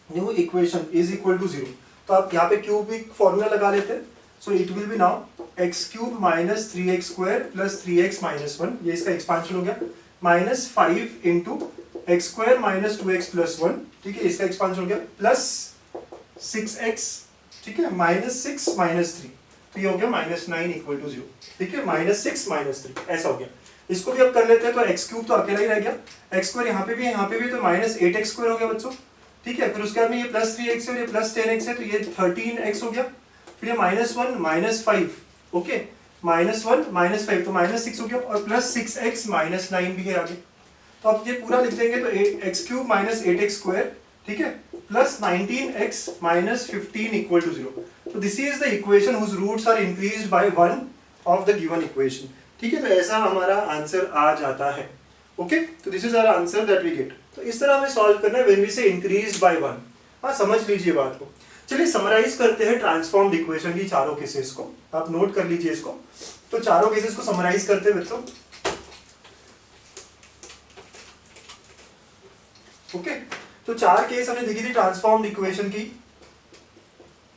new equation is equal to 0। तो आप यहाँ पे क्यूबिक फॉर्मूला लगा लेते हैं। So it will be now x cube minus 3x square plus 3x minus 1, ये इसका एक्सपांशन हो गया, minus 5 into x square minus 2x plus 1। ठीक है, इसका एक्सपांशन हो गया प्लस 6x। ठीक है, माइनस 6 माइनस 3, तो ये हो गया माइनस 9 इक्वल टू 0। ठीक है, माइनस 6 माइनस 3 ऐसा हो गया। इसको भी अब कर लेते हैं। तो एक्स क्यूब तो अकेला ही रह गया, एक्स स्क्वायर यहाँ पे भी तो माइनस 8x स्क्वायर हो गया बच्चों। ठीक है, फिर उसके बाद में ये प्लस 3x है और ये प्लस 10x है, तो ये 13x हो गया, फिर ये -1 -5, ओके, -1 -5 तो -6 हो गया, और प्लस 6x -9 भी है आगे। तो आप ये पूरा लिख देंगे तो x³ - 8x², ठीक है, प्लस 19x - 15 इक्वल टू 0। तो this is the equation whose roots are increased by 1 of the given equation, ठीक है। तो ऐसा हमारा आंसर आ जाता है, ओके। तो this is our answer that we get. तो इस तरह हमें सॉल्व करना है when we say increased by 1। हाँ, समझ लीजिए बात को। चलिए समराइज करते हैं ट्रांसफॉर्म्ड इक्वेशन की चारों केसेस को, आप नोट कर लीजिए इसको। तो चारों केसेस को समराइज करते हैं बच्चों, ओके। तो चार केस हमने देखी थी ट्रांसफॉर्म्ड इक्वेशन की,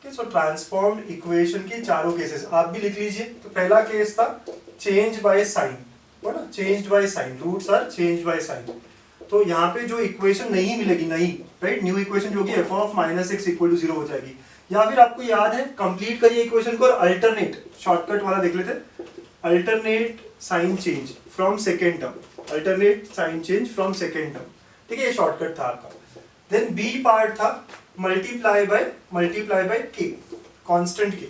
सो ट्रांसफॉर्म्ड इक्वेशन की चारों केसेस आप भी लिख लीजिए। तो पहला केस था चेंज बाय साइन, है ना, changed by sign, roots are changed by sign. तो यहाँ पे जो इक्वेशन नहीं मिलेगी, नहीं, राइट, न्यू इक्वेशन जो कि f of -x equal to 0 हो जाएगी। या फिर आपको याद है, कंप्लीट करिए इक्वेशन को और अल्टरनेट, शॉर्टकट वाला देख लेते हैं, alternate sign change from second term, alternate sign change from second term, ठीक है, ये शॉर्टकट था आपका। देन बी पार्ट था मल्टीप्लाई बाय के, कांस्टेंट के।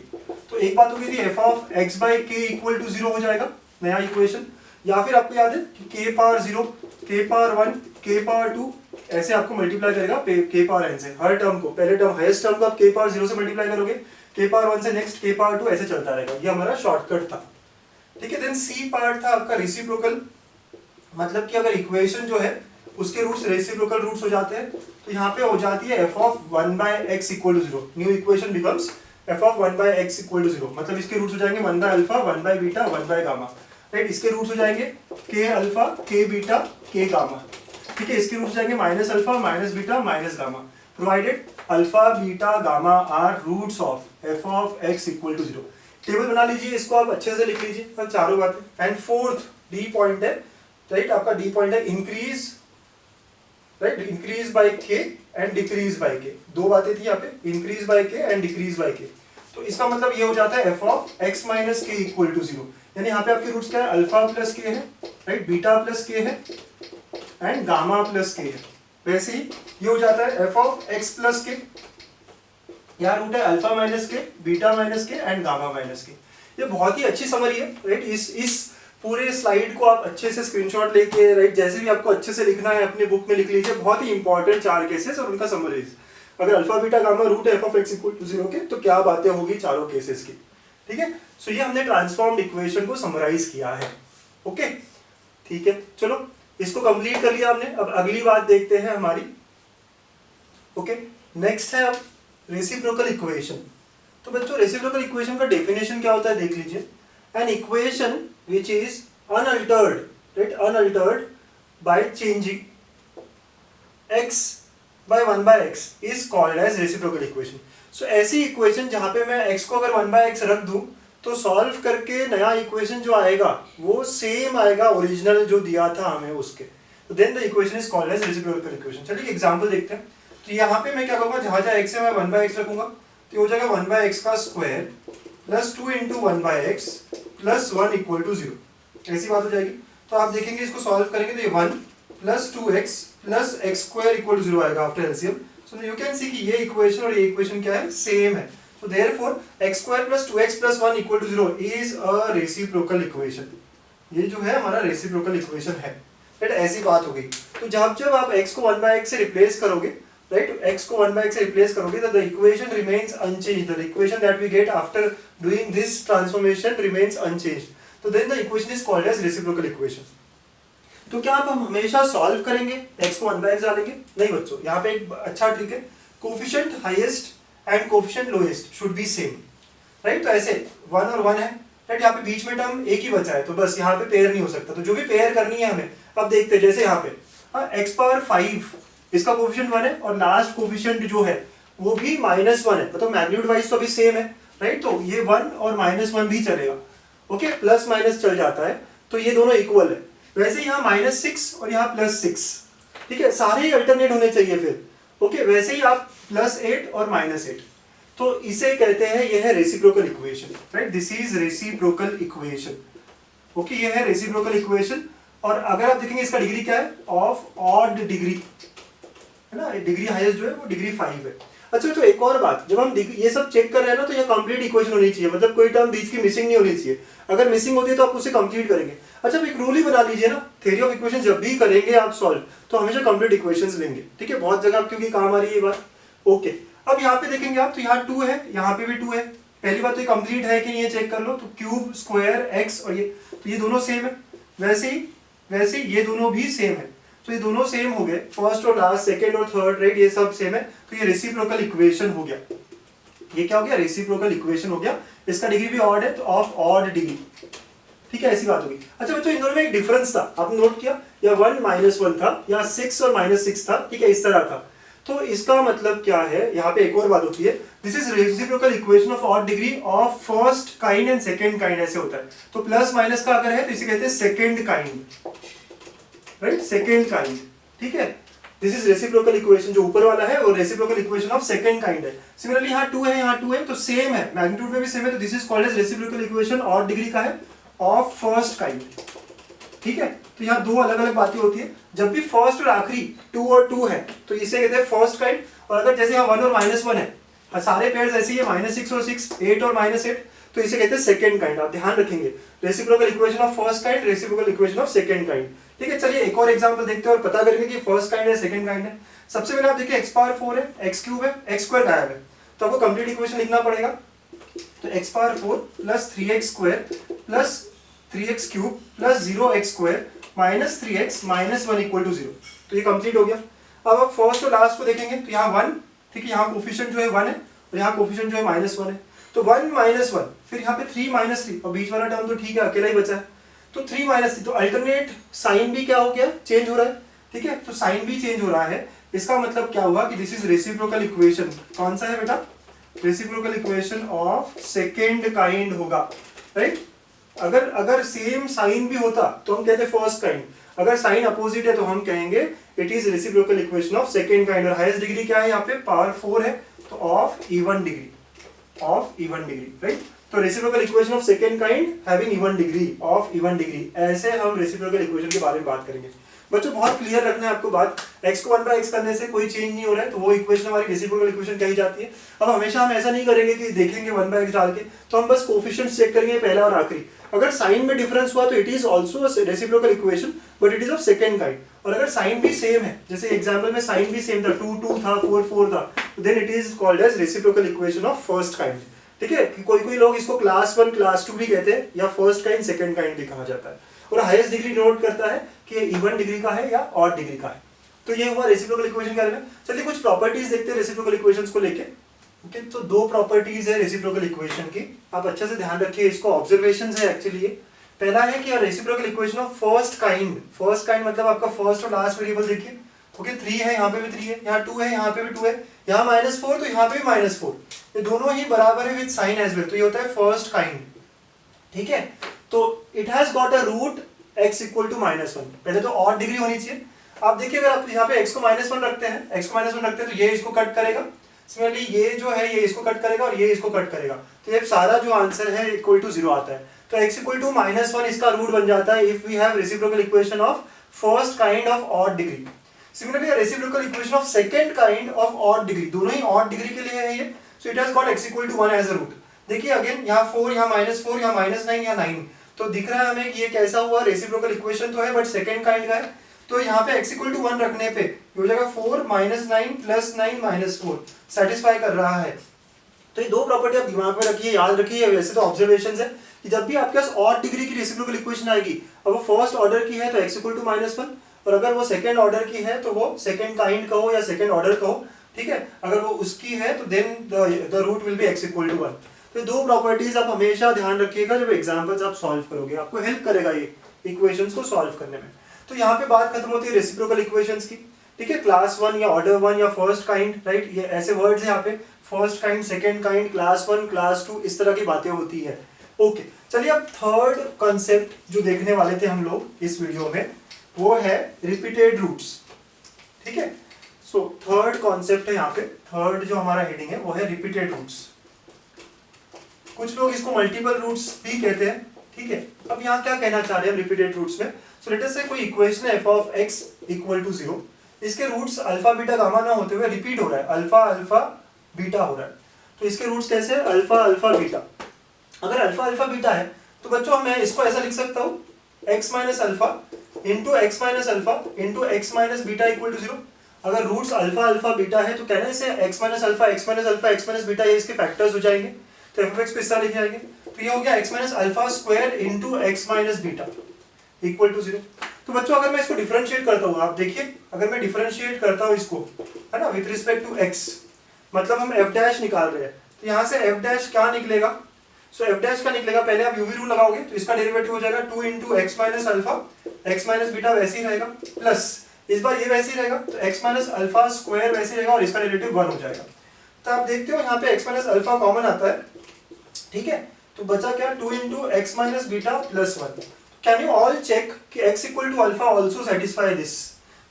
तो एक बात हो गई थी f of x by k equal to 0 हो जाएगा, नया इक्वेशन। या फिर आपको याद है कि k power 0, k power 1, k power 2, ऐसे आपको मल्टीप्लाई करेगा k पावर n से, हर टर्म को, पहले टर्म हाईएस्ट टर्म को आप k पावर 0 से मल्टीप्लाई करोगे, k पावर 1 से नेक्स्ट k पावर 2, ऐसे चलता रहेगा। ये हमारा शॉर्टकट था, ठीक है। देन सी पार्ट था आपका रेसिप्रोकल, मतलब कि अगर इक्वेशन जो है उसके रूट्स रेसिप्रोकल रूट्स हो जाते हैं, तो यहाँ पे हो जाती है f of 1 by x equal to 0, new equation becomes f of 1 by x equal to 0, मतलब इसके रूट्स हो जाएंगे 1 by alpha, 1 by beta, 1 by gamma, right. इसके रूट्स हो जाएंगे k alpha, k beta, k gamma, ठीक है। इसके रूट्स जाएंगे minus alpha, minus beta, minus gamma, provided alpha beta gamma are roots of f of x equal to 0। Table बना लीजिए, इसको आप अच्छे से लिख लीजिए, अब चारों बातें। एंड फोर्थ डी पॉइंट है, राइट, आपका डी पॉइंट है इंक्रीज, राइट, इंक्रीज बाय के एंड डिक्रीज बाय के, दो बातें थी यहाँ पे, इंक्रीज बाय के एंड डिक्रीज बाय के। तो इसका मतलब ये हो जाता है f ऑफ x माइनस के इक्वल टू 0, यानी यहाँ पे आपके रूट्स क्या है, अल्फा प्लस के है, राइट, बीटा प्लस के है एंड गामा प्लस के है। वैसे ही ये हो जाता है f ऑफ x प्लस के, यहाँ रूट है अल्फा माइनस के, बीटा माइनस के एंड गामा माइनस के। ये बहुत ही अच्छी समरी है, राइट। इस पूरे स्लाइड को आप अच्छे से स्क्रीनशॉट लेके, राइट, जैसे भी आपको अच्छे से लिखना है अपने बुक में लिख लीजिए। बहुत ही इंपॉर्टेंट चार केसेस और उनका समरीज। अगर अल्फा बीटा गामा रूट है f of x equal to 0 के, तो क्या बातें होगी चारों केसेस की, ठीक है। सो ये हमने ट्रांसफॉर्म्ड इक्वेशन को समराइज किया है, ओके, ठीक है। चलो इसको कंप्लीट कर लिया हमने, अब अगली बात देखते हैं हमारी, ओके। नेक्स्ट है अब रेसिप्रोकल इक्वेशन। तो बच्चों रेसिप्रोकल इक्वेशन का डेफिनेशन क्या होता है देख लीजिए। An equation which is unaltered, right, unaltered by changing x by 1 by x is called as reciprocal equation. So ऐसी इक्वेशन जहाँ पे मैं x को अगर 1 by x रख दूं तो सॉल्व करके नया इक्वेशन जो आएगा वो सेम आएगा ओरिजिनल जो दिया था हमें उसके, तो then the equation is called as reciprocal equation. चलिए एग्जांपल देखते हैं। तो यहाँ पे मैं क्या करूँगा, जहाँ जहाँ x है मैं 1 by x रखूंगा, तो हो जाएगा 1 by x का square plus 2 into 1 by x plus 1 equal to 0, ऐसी बात हो जाएगी। तो आप देखेंगे इसको सॉल्व करेंगे तो ये 1 plus 2x plus x square equal to 0 आएगा after LCM. So you can see कि ये इक्वेशन और ये इक्वेशन क्या है, सेम है। So therefore x square plus 2x plus 1 equal to 0 is a reciprocal equation. ये जो है हमारा रेसिप्रोकल इक्वेशन है, राइट। ऐसी बात हो गई। तो जब आप x को 1 by x से रिप्लेस करोगे, राइट, x को 1 by x से रिप्लेस करोगे तो the equation remains unchanged, the equation that we get after doing this transformation remains unchanged, तो then the equation is called as reciprocal equation. तो क्या आप हम हमेशा सॉल्व करेंगे x को 1 by x डालेंगे? नहीं बच्चों, यहाँ पे एक अच्छा ट्रिक है, coefficient highest and coefficient lowest should be same, right. तो ऐसे 1 और 1 है, राइट, यहाँ पे बीच में टर्म एक ही बचा है, तो बस यहाँ पे पेयर नहीं हो सकता। तो जो भी पेयर करनी है हमें, अब देखते हैं, जैसे यहाँ पे x पावर 5 इसका कोफिशिएंट 1 है और लास्ट कोफिशिएंट जो है वो भी -1 है, मतलब मैग्नीट्यूड वाइज तो अभी सेम है, राइट। तो ये 1 और -1 भी चलेगा, ओके, प्लस माइनस चल जाता है, तो ये दोनों इक्वल है। वैसे यहाँ -6 और यहाँ +6, ठीक है, सारे ही अल्टरनेट होने चाहिए फिर, ओके। वैसे ही आप +8 और -8, तो इसे कहते हैं, यह है reciprocal equation, right. This is reciprocal equation, okay, यह है रेसिप्रोकल इक्वेशन। और अगर आप देखेंगे इसका डिग्री क्या है, ऑफ ऑड डिग्री, है ना, डिग्री हाईएस्ट जो है वो डिग्री 5 है। अच्छा, तो एक और बात, जब हम ये सब चेक कर रहे हैं ना, तो ये कंप्लीट इक्वेशन होनी चाहिए, मतलब कोई टर्म बीच की मिसिंग नहीं होनी चाहिए। अगर मिसिंग होती है तो आप उसे कंप्लीट करेंगे। अच्छा, अब एक रूल ही बना लीजिए ना, थ्योरी ऑफ इक्वेशन जब भी करेंगे आप सॉल्व, तो हमेशा कंप्लीट इक्वेशंस लेंगे, ठीक है, बहुत जगह क्योंकि काम आ रही है ये बात। ओके, अब यहाँ पे देखेंगे आप, तो यहाँ 2 है, यहाँ पे भी 2 है। पहली बात तो ये कंप्लीट है कि नहीं ये चेक कर लो, तो क्यूब, स्क्वायर, एक्स और ये दोनों सेम है। वैसे ही ये दोनों भी सेम है, तो ये दोनों सेम हो गए, फर्स्ट और लास्ट, सेकंड और थर्ड, राइट, ये सब सेम है, तो ये रेसिप्रोकल इक्वेशन हो गया। ये क्या हो गया? रेसिप्रोकल इक्वेशन हो गया। इसका डिग्री भी ऑड है, तो ऑफ ऑड डिग्री, ठीक है, ऐसी बात होगी। अच्छा बच्चों, इन दोनों में एक डिफरेंस था, आपने नोट किया, या 1 - 1 था, या 6 और -6 था, ठीक है, इस तरह था। तो इसका मतलब क्या है, यहाँ पे एक और बात होती है, this is reciprocal equation of odd degree of first kind and second kind, ऐसे होता है। तो प्लस माइनस का अगर है तो इसे कहते हैं second kind, right, second kind, ठीक है। दिस इज रेसिप्रोकल इक्वेशन, जो ऊपर वाला है वो reciprocal equation of second kind है। सिमिलरली यहाँ 2 है, यहाँ 2 है, तो सेम है, मैग्नीट्यूड में भी सेम है, तो this is called as reciprocal equation odd degree का है ऑफ फर्स्ट काइंड, ठीक है। तो यहाँ दो अलग अलग बातें होती है, जब भी फर्स्ट और आखिरी 2 और 2 है तो इसे कहते हैं फर्स्ट काइंड, और अगर जैसे यहाँ 1 और -1 है, सारे पेयर्स ऐसे ही है, -6 और 6, 8 और -8, तो इसे कहते हैं सेकंड काइंड। आप ध्यान रखेंगे, reciprocal equation of first kind, reciprocal equation of second kind, ठीक है। चलिए एक और एग्जांपल देखते हैं और पता करेंगे कि फर्स्ट काइंड है सेकंड काइंड है। सबसे पहले आप देखिए, x⁴ है, x³ है, x² गायब है, तो आपको कंप्लीट इक्वेशन लिखना पड़ेगा। तो x⁴ plus 3x² plus 3x³ plus 0x² minus 3x minus 1 equal to 0, तो ये कंप्लीट हो गया। अब आप फर्स्ट और लास्ट को देखेंगे, तो यहाँ 1, ठीक है, यहाँ कोफिशिएंट जो है 1 है, और यहाँ कोफिशिएंट जो है -1 है, तो 1 - 1, फिर यहाँ पे 3 - 3, और बीच वाला टर्म तो ठीक है, अकेला ही बचा है, तो 3 - 3, तो अल्टरनेट साइन भी क्या हो गया, चेंज हो रहा है, ठीक है, तो साइन भी चेंज हो रहा है। इसका मतलब क्या हुआ कि दिस इज रेसिप्रोकल इक्वेशन, कौन सा है बेटा, reciprocal equation of second kind होगा, राइट। अगर सेम साइन भी होता तो हम कहते फर्स्ट काइंड, अगर साइन अपोजिट है तो हम कहेंगे it is reciprocal equation of second kind. और हाईएस्ट डिग्री क्या है यहाँ पे, पावर 4 है, तो ऑफ इवन डिग्री, राइट। तो reciprocal equation of second kind having even degree, of even degree, ऐसे हम रेसिप्रोकल इक्वेशन के बारे में बात करेंगे। बच्चों बहुत क्लियर रखना है आपको बात, x को 1/x करने से कोई चेंज नहीं हो रहा है, तो वो इक्वेशन हमारी रेसिप्रोकल इक्वेशन कही जाती है। अब हमेशा हम ऐसा नहीं करेंगे कि देखेंगे 1/x डाल के, तो हम बस कोफिशिएंट्स चेक करेंगे पहला और आखिरी। अगर साइन में डिफरेंस हुआ तो it is also reciprocal equation, but it is of second kind. और अगर साइन भी सेम है, जैसे एग्जांपल में साइन भी सेम था, 2 2 था, 4 4 था, then it is called as reciprocal equation of first kind, ठीक है। कोई लोग इसको क्लास 1 क्लास 2 भी कहते हैं, या फर्स्ट काइंड सेकंड काइंड भी कहा जाता है। और हाईएस्ट डिग्री नोट करता है कि ये इवन डिग्री का है या ऑड डिग्री का है। तो ये हुआ रेसिप्रोकल इक्वेशन के बारे में। चलिए कुछ प्रॉपर्टीज देखते हैं रेसिप्रोकल इक्वेशंस को लेके, ओके। तो दो प्रॉपर्टीज है रेसिप्रोकल इक्वेशन की, आप अच्छे से ध्यान रखिए, इसको ऑब्जर्वेशंस है एक्चुअली। पहला है कि reciprocal equation of first kind मतलब आपका फर्स्ट और लास्ट वेरिएबल देखिए, ओके, 3 है, यहाँ पे भी 3 है, यहाँ 2 है, यहाँ पे भी 2 है, यहाँ -4, तो यहाँ पे भी -4, ये दोनों ही बराबर है विद साइन एज वेल, तो ये होता है फर्स्ट काइंड, ठीक है। तो it has got a root x equal to -1, पहले तो ऑड डिग्री होनी चाहिए। आप देखिए, अगर आप यहाँ पे x को -1 रखते हैं, तो ये इसको कट करेगा, सिमिलरली ये जो है ये इसको कट करेगा, और ये इसको कट करेगा, तो ये सारा जो आंसर है इक्वल टू 0 आता है। तो x इक्वल टू -1 इसका रूट बन जाता है if we have reciprocal equation of first kind of odd degree. Similarly reciprocal equation of second kind of odd degree, दोनों ही ऑड डिग्री के लिए है ये, so it has got x equal to 1 as a root. देखिए again, यहाँ 4, यहाँ -4, यहाँ -9, यहाँ 9, तो दिख रहा है हमें कि ये कैसा हुआ, रेसिप्रोकल इक्वेशन तो है बट सेकंड काइंड का है। तो यहाँ पे x इक्वल टू 1 रखने पे हो जाएगा 4 - 9 + 9 -4, सेटिस्फाई कर रहा है। तो ये दो प्रॉपर्टी आप दिमाग में रखिए, याद रखिए। वैसे तो ऑब्जर्वेशंस है कि जब भी आपके पास ऑड डिग्री की रेसिप्रोकल इक्वेशन आएगी, अब वो फर्स्ट ऑर्डर की है तो x इक्वल टू -1, और अगर वो सेकंड ऑर्डर की है तो वो सेकंड काइंड कहो या सेकंड ऑर्डर कहो, ठीक है। अगर वो उसकी है तो then the root will be x equal to 1। तो दो प्रॉपर्टीज आप हमेशा ध्यान रखिएगा जब एग्जांपल्स आप सॉल्व करोगे, आपको हेल्प करेगा ये इक्वेशंस को सॉल्व करने में। तो यहाँ पे बात खत्म होती है रेसिप्रोकल इक्वेशंस की, ठीक है। क्लास 1 या ऑर्डर 1 या फर्स्ट काइंड, राइट, ये ऐसे वर्ड्स हैं यहाँ पे, first kind, second kind, class 1, class 2, इस तरह की बातें होती है, ओके। चलिए अब थर्ड कॉन्सेप्ट जो देखने वाले थे हम लोग इस वीडियो में, वो है रिपीटेड रूट्स, ठीक है। सो थर्ड कॉन्सेप्ट है यहाँ पे, थर्ड जो हमारा हेडिंग है वो है रिपीटेड रूट्स। कुछ लोग इसको मल्टीपल रूट्स भी कहते हैं, ठीक है। अब यहाँ क्या कहना चाह रहे हैं रिपीटेड रूट्स में, सो लेट अस से कोई इक्वेशन है f of x equal to 0, इसके रूट्स अल्फा बीटा गामा ना होते हुए रिपीट हो रहा है, अल्फा अल्फा बीटा हो रहा है। तो इसके रूट्स कैसे है, अल्फा अल्फा बीटा। अगर अल्फा अल्फा बीटा है तो बच्चों मैं इसको ऐसा लिख सकता हूँ x minus alpha into x minus alpha into x minus beta equal to 0। अगर रूट्स अल्फा अल्फा बीटा है तो कहना है इसे x minus alpha x minus alpha x minus beta, ये इसके फैक्टर्स हो जाएंगे। तो एफ ऑफ एक्स को इस तरह लिखे जाएंगे। तो ये हो गया x minus alpha square into x minus beta equal to 0। तो बच्चों अगर मैं इसको डिफरेंशिएट करता हूँ, आप देखिए अगर मैं डिफरेंशिएट करता हूँ इसको, है ना, विद रिस्पेक्ट टू x, मतलब हम f डैश निकाल रहे हैं, तो यहाँ से f डैश क्या निकलेगा, सो f डैश का निकलेगा, पहले आप यूवी रूल लगाओगे तो इसका डेरिवेटिव हो जाएगा 2 into x minus alpha x minus beta वैसे ही रहेगा, प्लस इस बार ये वैसे ही रहेगा तो एक्स माइनस अल्फा स्क्वायर वैसे रहेगा और इसका डेरिवेटिव 1 हो जाएगा। तो आप देखते हो यहाँ पे एक्स माइनस अल्फा कॉमन आता है, ठीक है, तो बचा क्या 2 into x minus beta plus 1। Can you all check कि x equal to alpha also satisfy this,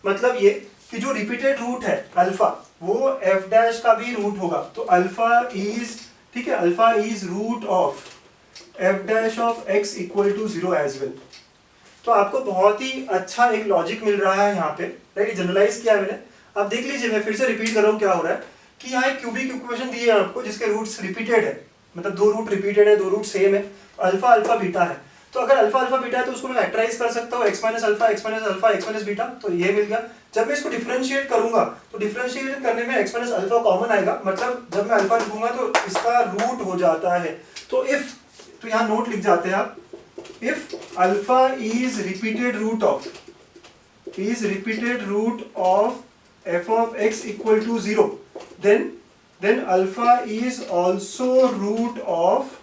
मतलब ये कि जो रिपीटेड रूट है अल्फा वो f डैश का भी रूट होगा, तो अल्फा इज, ठीक है, alpha is root of f dash of x equal to 0 as well. तो आपको बहुत ही अच्छा एक लॉजिक मिल रहा है यहाँ पे, राइट, जनरलाइज किया है मैंने। आप देख लीजिए, मैं फिर से रिपीट कर रहा हूँ क्या हो रहा है कि यहाँ एक क्यूबिक इक्वेशन दी है आपको जिसके रूट्स रिपीटेड है, मतलब दो रूट रिपीटेड है, दो रूट सेम है, अल्फा अल्फा बीटा है। तो अगर अल्फा अल्फा बीटा है तो उसको मैं फैक्टराइज कर सकता हूँ x minus alpha x minus alpha x minus beta, तो ये मिल गया। जब मैं इसको डिफरेंशिएट करूंगा तो डिफरेंशिएट करने में x माइनस अल्फा कॉमन आएगा, मतलब जब मैं अल्फा लिखूंगा तो इसका रूट हो जाता है। तो इफ, तो यहाँ नोट लिख जाते हैं आप, if alpha is repeated root of f of x equal to 0, then alpha is also root of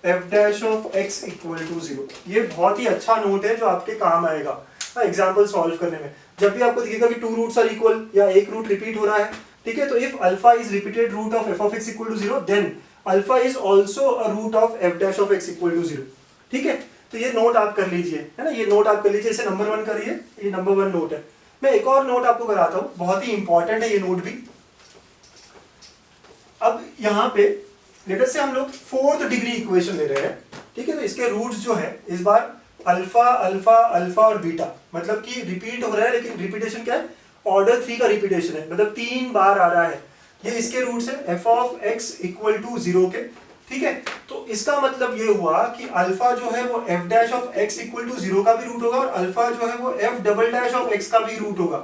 f dash of x equal to 0। ये बहुत ही अच्छा नोट है जो आपके काम आएगा एग्जाम्पल सॉल्व करने में। जब भी आपको दिखेगा कि टू रूट्स आर इक्वल या एक रूट रिपीट हो रहा है, ठीक है, तो if alpha is repeated root of f of x equal to 0 then alpha is also a root of f dash of x equal to 0, ठीक है। तो ये नोट आप कर लीजिए, है ना, ये नोट आप कर लीजिए, इसे नंबर 1 करिए, ये नंबर 1 नोट है। मैं एक और नोट आपको कराता हूँ, बहुत ही इंपॉर्टेंट है ये नोट भी। अब यहाँ पे लेट अस से हम लोग 4th डिग्री इक्वेशन ले रहे हैं, ठीक है, तो इसके रूट्स जो है इस बार अल्फा अल्फा अल्फा और बीटा, मतलब कि रिपीट हो रहा है, लेकिन रिपीटेशन क्या है, ऑर्डर 3 का रिपीटेशन है, मतलब 3 बार आ रहा है। ये इसके रूट्स है f of x equal to 0 के, ठीक है। तो इसका मतलब ये हुआ कि अल्फा जो है वो f dash of x equal to 0 का भी रूट होगा और अल्फा जो है वो f double dash of x का भी रूट होगा।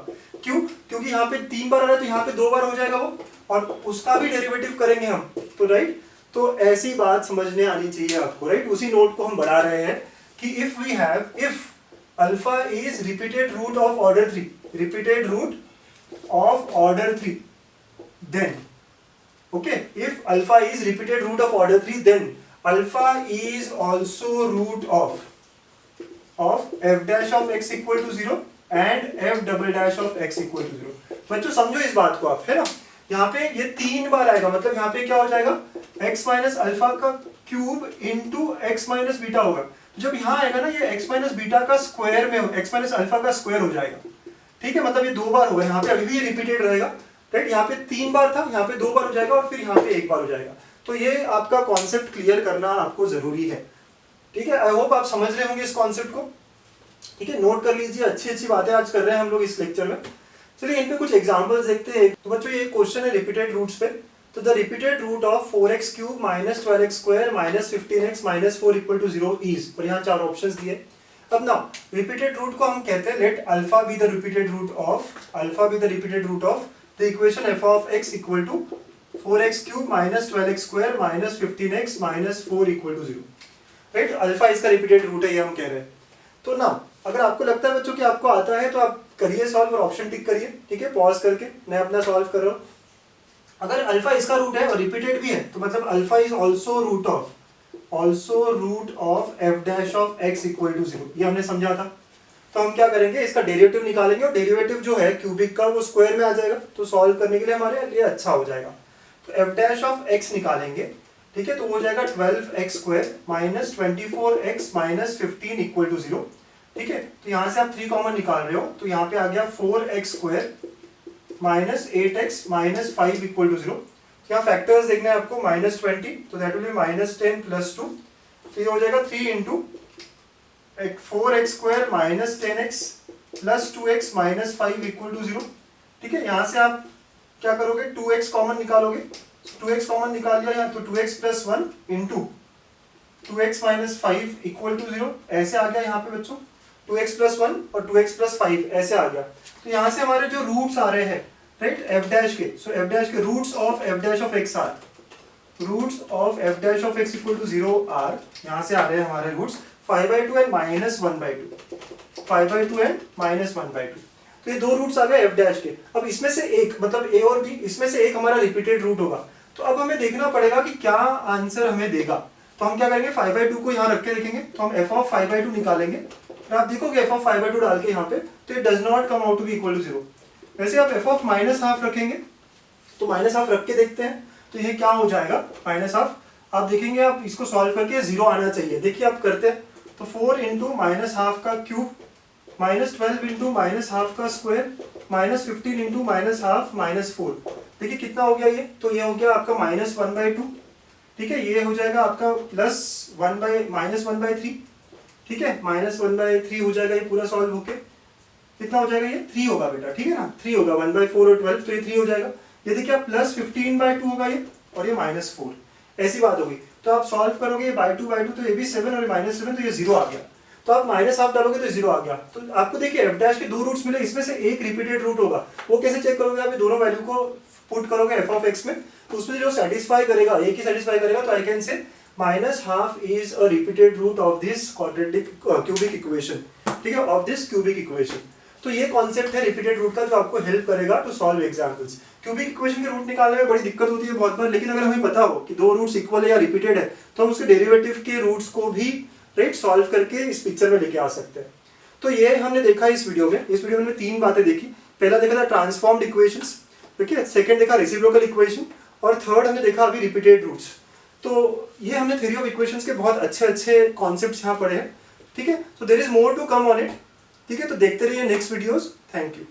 क्यों? क्योंकि यहाँ पे 3 बार आ रहा है तो यहाँ पे 2 बार हो जाएगा वो, और उसका भी डेरिवेटिव करेंगे हम, तो राइट, तो ऐसी बात समझने आनी चाहिए आपको, राइट। उसी नोट को हम बढ़ा रहे हैं कि if we have, if alpha is repeated root of order 3, repeated root of order 3, then okay, if alpha is repeated root of order 3 then alpha is also root of f dash of x equal to 0 and f double dash of x equal to 0। बच्चों समझो इस बात को आप, है ना, यहाँ पे ये 3 बार आएगा, मतलब यहाँ पे क्या हो जाएगा, x माइनस अल्फा का cube into x minus beta होगा। जब यहाँ आएगा ना ये x माइनस बीटा का स्क्वायर में, x माइनस अल्फा का स्क्वायर हो जाएगा, ठीक है, मतलब ये 2 बार होगा, यहाँ पे अभी भी ये रिपीटेड रहेगा, राइट, यहाँ पे 3 बार था, यहाँ पे 2 बार हो जाएगा और फिर यहाँ पे 1 बार हो जाएगा। तो ये आपका कॉन्सेप्ट क्लियर करना आपको जरूरी है, ठीक है। आई होप आप समझ रहे होंगे इस कॉन्सेप्ट को, ठीक है, नोट कर लीजिए, अच्छी अच्छी बातें आज कर रहे हैं हम लोग इस लेक्चर में। चलिए इन पे कुछ एग्जांपल्स देखते हैं। तो बच्चों ये क्वेश्चन है रिपीटेड रूट्स पे। तो the repeated root of 4x cube minus 12x square minus 15x minus 4 equal to 0 is, और यहाँ 4 ऑप्शंस दिए। अब ना रिपीटेड रूट को हम कहते हैं let alpha be the repeated root of, alpha be the repeated root of the equation f of x equal to 4x cube minus 12x square minus 15x minus 4 equal to 0, right, alpha इसका repeated root है, ये हम कह रहे हैं। तो ना अगर आपको लगता है बच्चों कि आपको आता है तो आप करिए सॉल्व और ऑप्शन टिक करिए, ठीक है, पॉज करके मैं अपना सॉल्व कर रहा हूँ। अगर अल्फा इसका रूट है और रिपीटेड भी है तो मतलब alpha is also root of f dash of x equal to 0, ये हमने समझा था। तो हम क्या करेंगे, इसका डेरिवेटिव निकालेंगे और डेरिवेटिव जो है क्यूबिक का वो स्क्वायर में आ जाएगा, तो सॉल्व करने के लिए हमारे लिए अच्छा हो जाएगा। तो f डैश ऑफ x निकालेंगे, ठीक है, तो हो जाएगा 12x square minus 24x minus 15 equal to 0, ठीक है। तो यहाँ से आप 3 कॉमन निकाल रहे हो तो यहाँ पे आ गया 4x square minus 8x minus 5 equal to 0। यहाँ फैक्टर्स देखना है आपको, माइनस 20 तो that will be minus 10 plus 2, तो ये हो जाएगा 3 into 4x square minus 10x plus 2x minus 5 equal to 0, ठीक है, यहाँ से आप क्या करोगे, 2x कॉमन निकालोगे, 2x कॉमन निकाल लिया यहाँ, तो 2x plus 1 into 2x minus 5 equal to 0, ऐसे आ गया यहाँ पे बच्चों, 2x प्लस 1 और 2x प्लस 5 ऐसे आ गया। तो यहाँ से हमारे जो रूट्स आ रहे हैं, राइट, f डैश के, सो f डैश के roots of f dash of x are, roots of f dash of x equal to 0 are, यहाँ से आ रहे हैं हमारे roots 5/2 and minus 1/2, 5/2 and minus 1/2। तो ये दो रूट्स आ गए f डैश के। अब इसमें से एक, मतलब a और b, इसमें से एक हमारा रिपीटेड रूट होगा। तो अब हमें देखना पड़ेगा कि क्या आंसर हमें देगा। तो हम क्या करेंगे, 5/2 को यहाँ रख के देखेंगे, तो हम f ऑफ 5/2 निकालेंगे, और आप देखोगे f ऑफ 5/2 डाल के यहाँ पे, तो it does not come out to be equal to 0। वैसे आप f ऑफ माइनस हाफ रखेंगे, तो माइनस हाफ रख के देखते हैं, तो ये क्या हो जाएगा, माइनस हाफ। आप देखेंगे, आप इसको सॉल्व करके 0 आना चाहिए। देखिए आप करते हैं, तो 4 इंटू माइनस हाफ का cube, minus 12 into minus half का square, minus 15 into minus half minus 4। देखिए कितना हो गया ये, तो ये हो गया आपका माइनस 1/2, ठीक है, ये हो जाएगा आपका प्लस माइनस 1/3, ठीक है, माइनस 1/3 हो जाएगा ये पूरा सॉल्व होके। कितना हो जाएगा, ये 3 होगा बेटा, ठीक है ना, 3 होगा, 1/4 और 12, तो ये 3 हो जाएगा। ये देखिए प्लस 15/2 होगा ये, और ये माइनस 4, ऐसी बात होगी। तो आप सॉल्व करोगे बाय 2, तो ये भी 7 और माइनस 7, तो ये 0 आ गया। तो आप माइनस हाफ डालोगे तो 0 आ गया। तो आपको देखिए f डैश के दो रूट्स मिले, इसमें से एक रिपीटेड रूट होगा। वो कैसे चेक करोगे, आप दोनों वैल्यू को पुट करोगे f ऑफ x में, तो उसमें जो सेटिस्फाई करेगा, एक ही सेटिस्फाई करेगा, तो I can say minus half is a repeated root of this quadratic cubic equation, ठीक है, ऑफ दिस क्यूबिक इक्वेशन। तो ये कॉन्सेप्ट है रिपीटेड रूट का, जो आपको हेल्प करेगा to solve examples. Cubic equation के रूट निकालने में बड़ी दिक्कत होती है बहुत बार, लेकिन अगर हमें पता हो कि दो रूट्स इक्वल है या रिपीटेड है, तो हम उसके डेरिवेटिव के रूट्स को भी राइट सॉल्व करके इस पिक्चर में लेके आ सकते हैं। तो ये हमने देखा इस वीडियो में। इस वीडियो में हमने 3 बातें देखी। पहला देखा था ट्रांसफॉर्म्ड इक्वेशंस, ठीक है, सेकंड देखा रेसिप्रोकल इक्वेशन, और थर्ड हमने देखा अभी रिपीटेड रूट्स। तो ये हमने थ्योरी ऑफ इक्वेशंस के बहुत अच्छे कॉन्सेप्ट्स यहाँ पढ़े हैं, ठीक है। So there is more to come on it, ठीक है। तो देखते रहिए नेक्स्ट वीडियोस। Thank you.